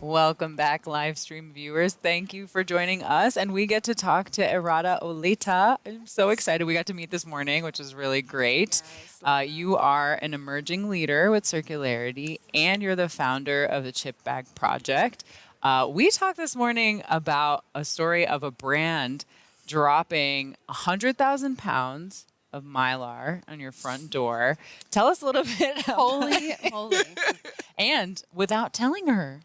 Welcome back, live stream viewers. Thank you for joining us. And we get to talk to Eradajere Oleita. I'm so excited. We got to meet this morning, which is really great. You are an emerging leader with Circularity, and you're the founder of the Chip Bag Project. We talked this morning about a story of a brand dropping 100,000 pounds of Mylar on your front door. Tell us a little bit. Holy. And without telling her.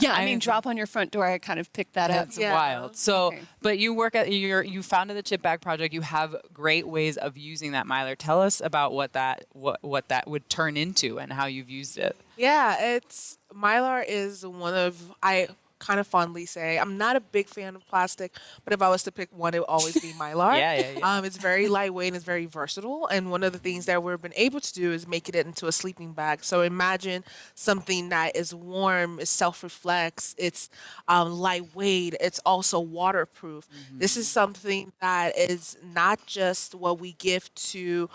Yeah, I mean, drop on your front door. I kind of picked that up. That's wild. So, but you work at you founded the Chip Bag Project. You have great ways of using that Mylar. Tell us about what that would turn into and how you've used it. Yeah, Mylar is I kind of fondly say I'm not a big fan of plastic, but if I was to pick one, it would always be Mylar. Yeah. It's very lightweight and it's very versatile. And one of the things that we've been able to do is make it into a sleeping bag. So imagine something that is warm, it self-reflects, it's lightweight, it's also waterproof. Mm-hmm. This is something that is not just what we give to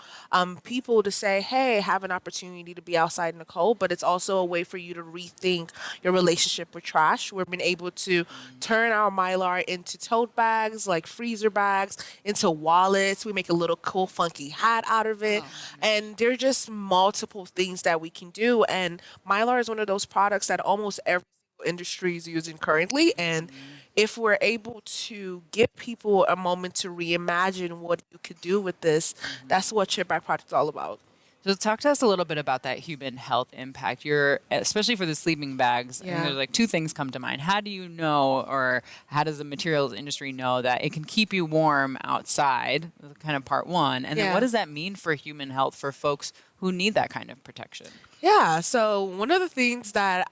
people to say, hey, have an opportunity to be outside in the cold, but it's also a way for you to rethink your relationship with trash. We're been able to turn our Mylar into tote bags, like freezer bags, into wallets. We make a little cool, funky hat out of it. And there are just multiple things that we can do. And Mylar is one of those products that almost every industry is using currently. And if we're able to give people a moment to reimagine what you could do with this, that's what Chip Bag Project is all about. So talk to us a little bit about that human health impact. Especially for the sleeping bags, and there's like two things come to mind. How do you know, or how does the materials industry know that it can keep you warm outside? Kind of part one. And then what does that mean for human health for folks who need that kind of protection? Yeah, so one of the things that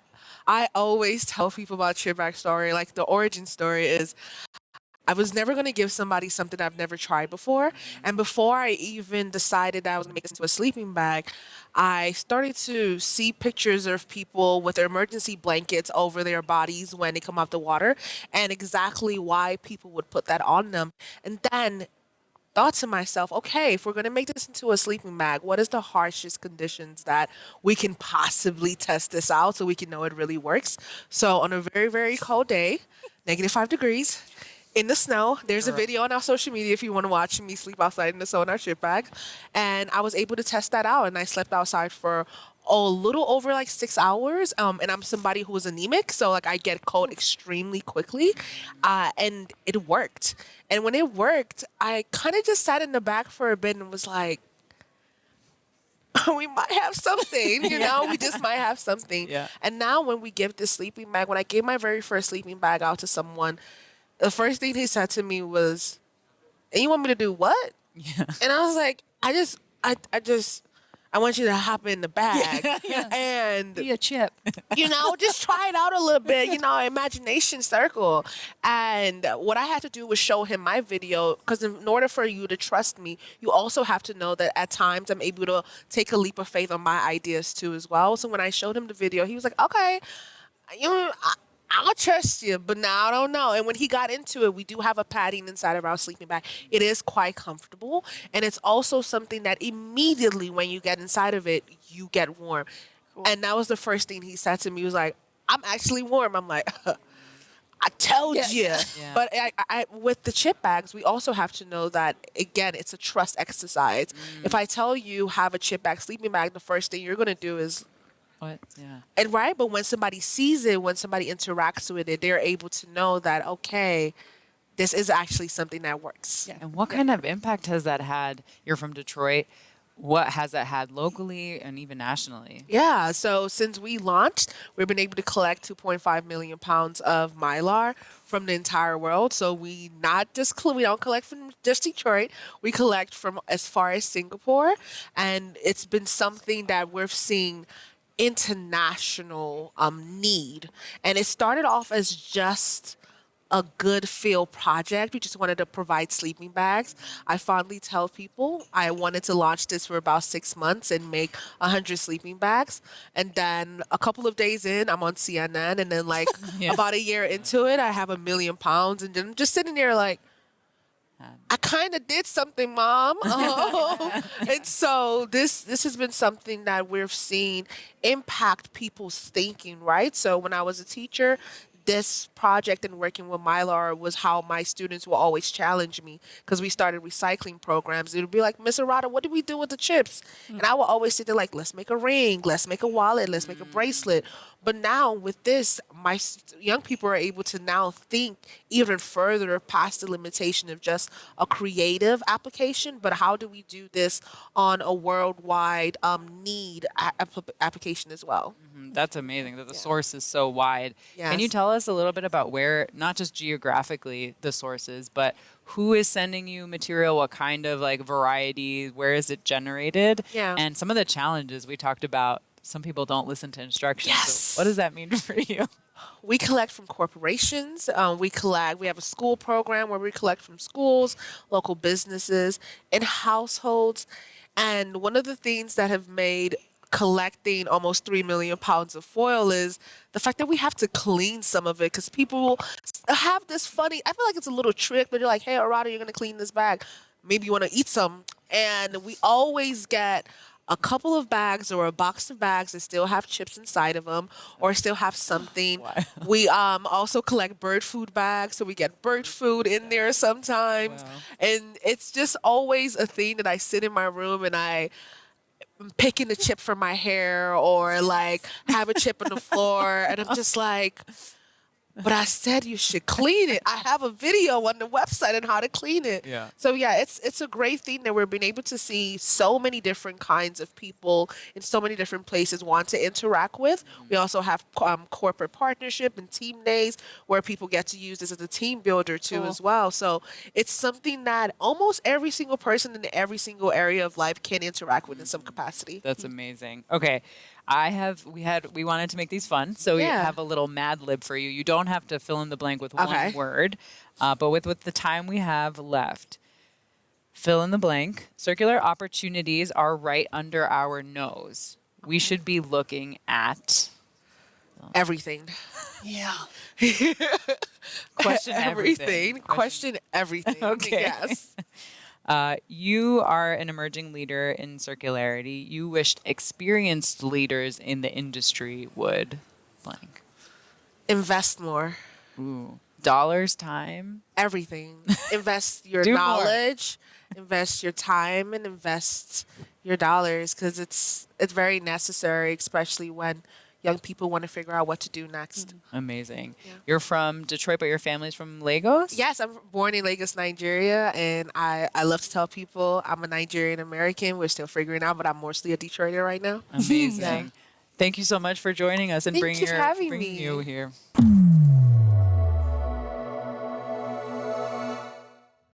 I always tell people about Chip Bag story, like the origin story, is I was never going to give somebody something I've never tried before. And before I even decided that I was going to make this into a sleeping bag, I started to see pictures of people with their emergency blankets over their bodies when they come out the water, and exactly why people would put that on them. And then thought to myself, okay, if we're going to make this into a sleeping bag, what is the harshest conditions that we can possibly test this out so we can know it really works? So on a very, very cold day, -5 degrees, in the snow, there's a video on our social media if you want to watch me sleep outside in the snow in our Chip bag. And I was able to test that out, and I slept outside for a little over like 6 hours. And I'm somebody who is anemic, so like I get cold extremely quickly. And it worked. And when it worked, I kind of just sat in the back for a bit and was like, we might have something, you know, we just might have something. Yeah. And now when we give this sleeping bag, when I gave my very first sleeping bag out to someone, the first thing he said to me was, and you want me to do what? Yeah. And I was like, I want you to hop in the bag and Be a chip. Just try it out a little bit, imagination circle. And what I had to do was show him my video, because in order for you to trust me, you also have to know that at times I'm able to take a leap of faith on my ideas too as well. So when I showed him the video, he was like, okay, I'll trust you, but now I don't know. And when he got into it, we do have a padding inside of our sleeping bag. It is quite comfortable. And it's also something that immediately when you get inside of it, you get warm. Cool. And that was the first thing he said to me. He was like, I'm actually warm. I'm like, I told you. Yeah. But I, with the chip bags, we also have to know that, again, it's a trust exercise. If I tell you have a chip bag sleeping bag, the first thing you're going to do is, what? Yeah. and right, but when somebody sees it, when somebody interacts with it, they're able to know that, okay, this is actually something that works. Yeah. And what kind of impact has that had? You're from Detroit. What has that had locally and even nationally? Yeah, so since we launched, we've been able to collect 2.5 million pounds of Mylar from the entire world. So we don't collect from just Detroit. We collect from as far as Singapore. And it's been something that we're seeing international need. And it started off as just a good feel project. We just wanted to provide sleeping bags. I fondly tell people I wanted to launch this for about 6 months and make 100 sleeping bags. And then a couple of days in, I'm on CNN. And then about a year into it, I have 1 million pounds. And then I'm just sitting there like, I kind of did something, Mom. And so this has been something that we've seen impact people's thinking, right? So when I was a teacher, this project and working with Mylar was how my students will always challenge me, because we started recycling programs. It would be like, Miss Arata, what do we do with the chips? And I will always sit there like, let's make a ring, let's make a wallet, let's make a bracelet. But now with this, young people are able to now think even further past the limitation of just a creative application, but how do we do this on a worldwide need application as well? That's amazing that the source is so wide. Yes. Can you tell us a little bit about where, not just geographically the source is, but who is sending you material, what kind of like variety, where is it generated? Yeah. And some of the challenges we talked about, some people don't listen to instructions. Yes. So what does that mean for you? We collect from corporations. We have a school program where we collect from schools, local businesses, and households. And one of the things that have made collecting almost 3 million pounds of foil is the fact that we have to clean some of it, because people have this funny, I feel like it's a little trick, but they're like, hey, Arata, you're going to clean this bag. Maybe you want to eat some. And we always get a couple of bags or a box of bags that still have chips inside of them or still have something. Wow. We also collect bird food bags, so we get bird food in there sometimes. Wow. And it's just always a thing that I sit in my room and I'm picking a chip from my hair or like have a chip on the floor, and I'm just like, but I said you should clean it. I have a video on the website on how to clean it. Yeah. So yeah, it's a great thing that we're being able to see so many different kinds of people in so many different places want to interact with. We also have corporate partnership and team days where people get to use this as a team builder too as well. So it's something that almost every single person in every single area of life can interact with in some capacity. That's amazing. Okay. We wanted to make these fun, so we have a little Mad Lib for you. You don't have to fill in the blank with one word, but with the time we have left, fill in the blank. Circular opportunities are right under our nose. We should be looking at Everything. Yeah. question everything. Question everything. Okay. Yes. You are an emerging leader in circularity. You wished experienced leaders in the industry would blank. Invest more. Ooh. Dollars, time. Everything. Invest your Do more. knowledge, invest your time, and invest your dollars, because it's very necessary, especially when young people want to figure out what to do next. Amazing. Yeah. You're from Detroit, but your family's from Lagos? Yes, I'm born in Lagos, Nigeria, and I love to tell people I'm a Nigerian American. We're still figuring out, but I'm mostly a Detroiter right now. Amazing. Yeah. Thank you so much for joining us and Thank bringing you for having bringing me. you here.